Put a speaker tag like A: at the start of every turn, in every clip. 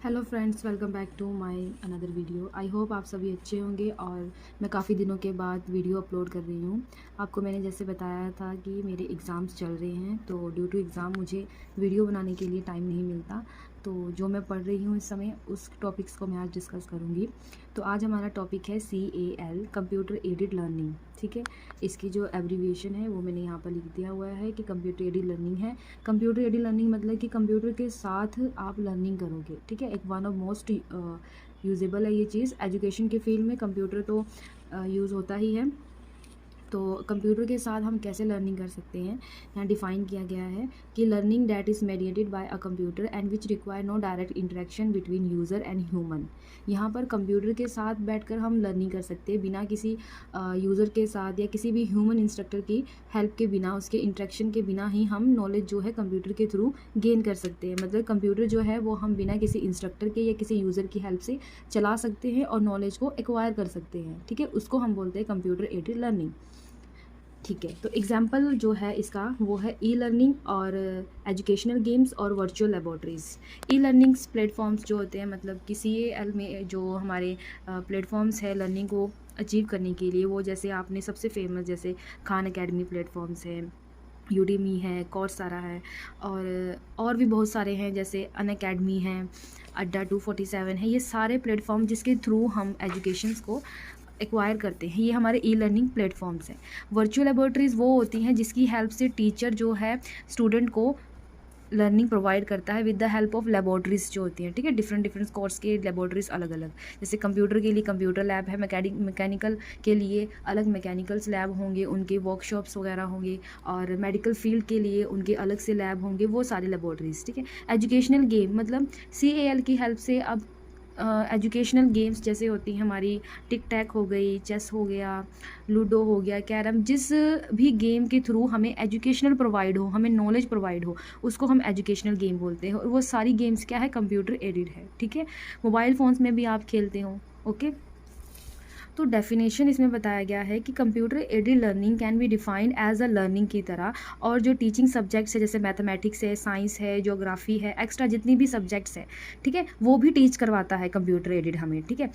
A: Hello friends, welcome back to my another video. I hope आप सभी अच्छे होंगे और मैं काफ़ी दिनों के बाद वीडियो अपलोड कर रही हूँ। आपको मैंने जैसे बताया था कि मेरे एग्ज़ाम्स चल रहे हैं, तो ड्यू टू एग्ज़ाम मुझे वीडियो बनाने के लिए टाइम नहीं मिलता। तो जो मैं पढ़ रही हूँ इस समय, उस टॉपिक्स को मैं आज डिस्कस करूँगी। तो आज हमारा टॉपिक है CAL, कंप्यूटर एडेड लर्निंग। ठीक है, इसकी जो एब्रीविएशन है वो मैंने यहाँ पर लिख दिया हुआ है कि कंप्यूटर एडेड लर्निंग है। कंप्यूटर एडेड लर्निंग मतलब कि कंप्यूटर के साथ आप लर्निंग करोगे। ठीक है, एक वन ऑफ मोस्ट यूजेबल है ये चीज़। एजुकेशन के फील्ड में कंप्यूटर तो यूज़ होता ही है। तो कंप्यूटर के साथ हम कैसे लर्निंग कर सकते हैं, यहाँ डिफ़ाइन किया गया है कि learning that is mediated by a computer and which require no direct interaction between user and human. यहाँ पर कंप्यूटर के साथ बैठकर हम लर्निंग कर सकते हैं बिना किसी यूज़र के साथ या किसी भी ह्यूमन इंस्ट्रक्टर की हेल्प के बिना, उसके इंटरेक्शन के बिना ही हम नॉलेज जो है कंप्यूटर के थ्रू गेन कर सकते हैं। मतलब कंप्यूटर जो है वो हम बिना किसी इंस्ट्रक्टर के या किसी यूज़र की हेल्प से चला सकते हैं और नॉलेज को एक्वायर कर सकते हैं। ठीक है, उसको हम बोलते हैं कंप्यूटर एडेड लर्निंग। ठीक है, तो एग्जाम्पल जो है इसका वो है ई लर्निंग और एजुकेशनल गेम्स और वर्चुअल लेबोरेटरीज़। ई लर्निंग्स प्लेटफॉर्म्स जो होते हैं, मतलब कि CAL में जो हमारे प्लेटफॉर्म्स है लर्निंग को अचीव करने के लिए, वो जैसे आपने सबसे फेमस जैसे खान अकेडमी प्लेटफॉर्म्स हैं, यूडीमी है, कॉर्सेरा है और भी बहुत सारे हैं जैसे अन अकेडमी है, अड्डा 247 है। ये सारे प्लेटफॉर्म जिसके थ्रू हम एजुकेशंस को एक्वायर करते हैं, ये हमारे ई लर्निंग प्लेटफॉर्म्स हैं। वर्चुअल लेबोरेटरीज़ वो होती हैं जिसकी हेल्प से टीचर जो है स्टूडेंट को लर्निंग प्रोवाइड करता है with the help of laboratories जो होती हैं। ठीक है, डिफरेंट कोर्स के लेबोरेटरीज़ अलग अलग, जैसे कंप्यूटर के लिए कंप्यूटर लैब है, मैकेनिकल के लिए अलग मैकेनिकल्स लैब होंगे, उनके वर्कशॉप्स वगैरह होंगे, और मेडिकल फील्ड के लिए उनके अलग से लैब होंगे, वो सारी लेबोरेटरीज़। ठीक है, एजुकेशनल गेम मतलब CAL की हेल्प से अब एजुकेशनल गेम्स जैसे होती हैं हमारी टिक टैक हो गई, चेस हो गया, लूडो हो गया, कैरम, जिस भी गेम के थ्रू हमें एजुकेशनल प्रोवाइड हो, हमें नॉलेज प्रोवाइड हो, उसको हम एजुकेशनल गेम बोलते हैं। और वो सारी गेम्स क्या है, कंप्यूटर एडेड है। ठीक है, मोबाइल फ़ोन्स में भी आप खेलते हो। ओके, तो डेफिनेशन इसमें बताया गया है कि computer aided learning can be defined as a learning की तरह, और जो टीचिंग सब्जेक्ट्स है जैसे मैथमेटिक्स है, साइंस है, ज्योग्राफी है, एक्स्ट्रा जितनी भी सब्जेक्ट्स हैं, ठीक है, वो भी टीच करवाता है कंप्यूटर एडेड हमें। ठीक है,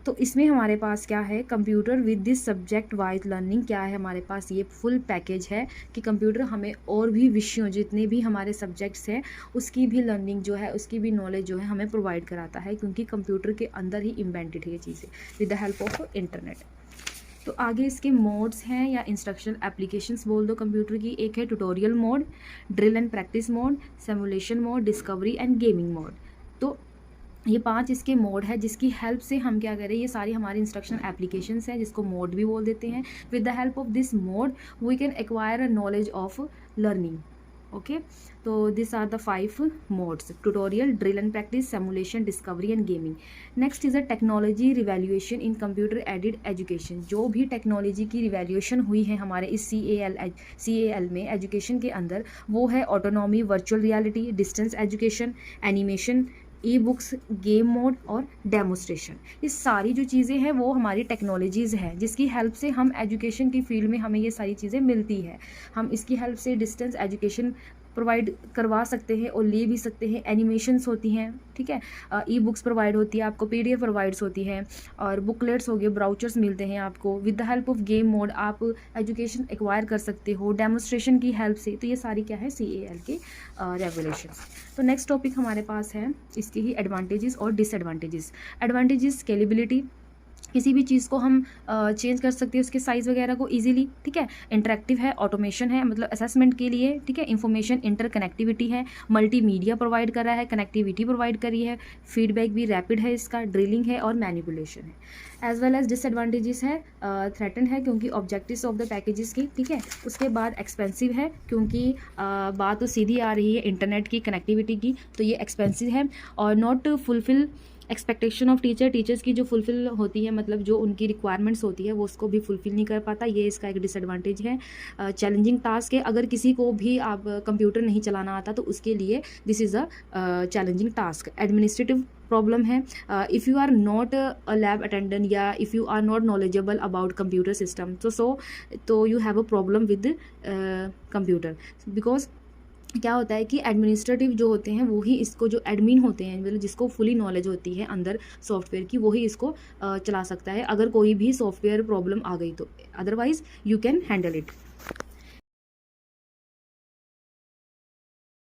A: तो इसमें हमारे पास क्या है, computer with this subject wise learning क्या है, हमारे पास ये फुल पैकेज है कि कंप्यूटर हमें और भी विषयों, जितने भी हमारे सब्जेक्ट्स हैं, उसकी भी लर्निंग जो है, उसकी भी नॉलेज जो है हमें प्रोवाइड कराता है, क्योंकि कंप्यूटर के अंदर ही इन्वेंटेड है ये चीज़ें with the help of internet. तो आगे इसके मोड्स हैं या इंस्ट्रक्शनल एप्लीकेशंस बोल दो कंप्यूटर की। एक है tutorial mode, drill and practice mode, simulation mode, discovery and gaming mode. तो ये 5 इसके मोड है जिसकी हेल्प से हम क्या करें, ये सारी हमारी इंस्ट्रक्शनल एप्लीकेशंस हैं जिसको मोड भी बोल देते हैं। With the help of this mode we can acquire a knowledge of learning. Okay, तो this are the 5 modes: tutorial, drill and practice, simulation, discovery and gaming. Next is a technology revaluation in computer aided education. जो भी technology की revaluation हुई है हमारे इस CAL में education के अंदर, वो है autonomy, virtual reality, distance education, animation, e books, game mode और डेमोस्ट्रेशन। ये सारी जो चीज़ें हैं वो हमारी टेक्नोलॉजीज़ हैं जिसकी हेल्प से हम एजुकेशन की फील्ड में हमें ये सारी चीज़ें मिलती है। हम इसकी हेल्प से डिस्टेंस एजुकेशन प्रोवाइड करवा सकते हैं और ले भी सकते हैं। एनिमेशंस होती हैं, ठीक है, ई बुक्स प्रोवाइड होती है आपको, PDF प्रोवाइड्स होती हैं, और बुकलेट्स हो गए, ब्राउचर्स मिलते हैं आपको। With the help of game mode आप एजुकेशन एक्वायर कर सकते हो डेमोस्ट्रेशन की हेल्प से। तो ये सारी क्या है, CAL के रेगुलेशंस। तो नेक्स्ट टॉपिक हमारे पास है इसके ही एडवांटेजेस और डिसएडवांटेजेस। एडवांटेजेस, स्केलेबिलिटी, किसी भी चीज़ को हम चेंज कर सकते हैं उसके साइज़ वगैरह को इजीली। ठीक है, इंटरेक्टिव है, ऑटोमेशन है मतलब असेसमेंट के लिए। ठीक है, इंफॉर्मेशन इंटरकनेक्टिविटी है, मल्टीमीडिया प्रोवाइड कर रहा है, कनेक्टिविटी प्रोवाइड करी है, फीडबैक भी रैपिड है इसका, ड्रिलिंग है और मैनिपुलेशन है। एज वेल एज डिसएडवांटेजेस है, थ्रेटन है क्योंकि ऑब्जेक्टिव्स ऑफ द पैकेजेस की। ठीक है, उसके बाद एक्सपेंसिव है क्योंकि बात तो सीधी आ रही है इंटरनेट की कनेक्टिविटी की, तो ये एक्सपेंसिव है। और not fulfil expectation of teachers की जो फुलफ़िल होती है, मतलब जो उनकी रिक्वायरमेंट्स होती है वो उसको भी फुलफ़िल नहीं कर पाता, ये इसका एक डिसएडवांटेज है। चैलेंजिंग टास्क है, अगर किसी को भी आप कंप्यूटर नहीं चलाना आता तो उसके लिए this is a challenging task. Administrative problem है, if you are not a lab attendant या if you are not knowledgeable about computer system, तो you have a problem with computer, because क्या होता है कि एडमिनिस्ट्रेटिव जो होते हैं वो ही इसको, जो एडमिन होते हैं मतलब जिसको फुली नॉलेज होती है अंदर सॉफ्टवेयर की, वो ही इसको चला सकता है अगर कोई भी सॉफ्टवेयर प्रॉब्लम आ गई तो, otherwise you can handle it.